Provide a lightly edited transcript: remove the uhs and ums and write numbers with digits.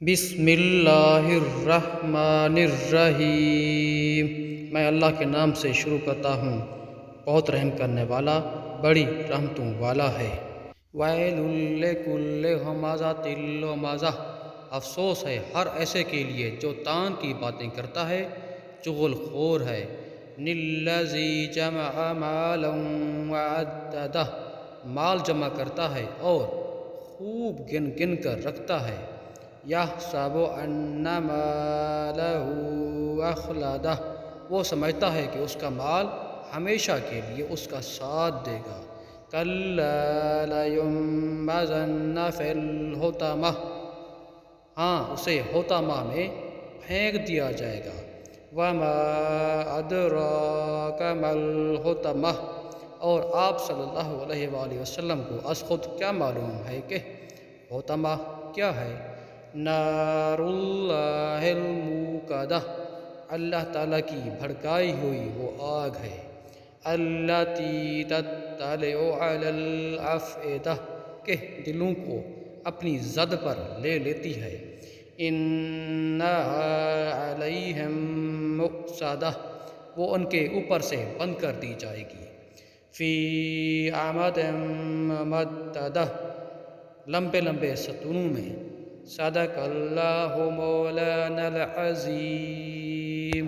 بسم اللہ الرحمن الرحیم۔ میں اللہ کے نام سے شروع کرتا ہوں، بہت رحم کرنے والا، بڑی رحمتوں والا ہے۔ ویل لکل ہمزۃ لمزہ، افسوس ہے ہر ایسے کے لیے جو تان کی باتیں کرتا ہے، چغل خور ہے۔ الذی جمع مالا وعددہ، مال جمع کرتا ہے اور خوب گن گن کر رکھتا ہے۔ یحسب ان مالہ اخلدہ، وہ سمجھتا ہے کہ اس کا مال ہمیشہ کے لیے اس کا ساتھ دے گا۔ کلا لینبذن فی الحطمہ، ہاں اسے حطمہ میں پھینک دیا جائے گا۔ وما ادراک ما الحطمہ، اور آپ صلی اللہ علیہ وآلہ وسلم کو از خود کیا معلوم ہے کہ حطمہ کیا ہے؟ نار اللہ الموقدہ، اللہ تعالیٰ کی بھڑکائی ہوئی وہ آگ ہے۔ التی تطلع علی الافئدہ، کہ دلوں کو اپنی زد پر لے لیتی ہے۔ انہا علیہم مؤصدہ، وہ ان کے اوپر سے بند کر دی جائے گی۔ فی عمد ممددہ، لمبے لمبے ستونوں میں۔ صدق اللہ مولانا العظیم۔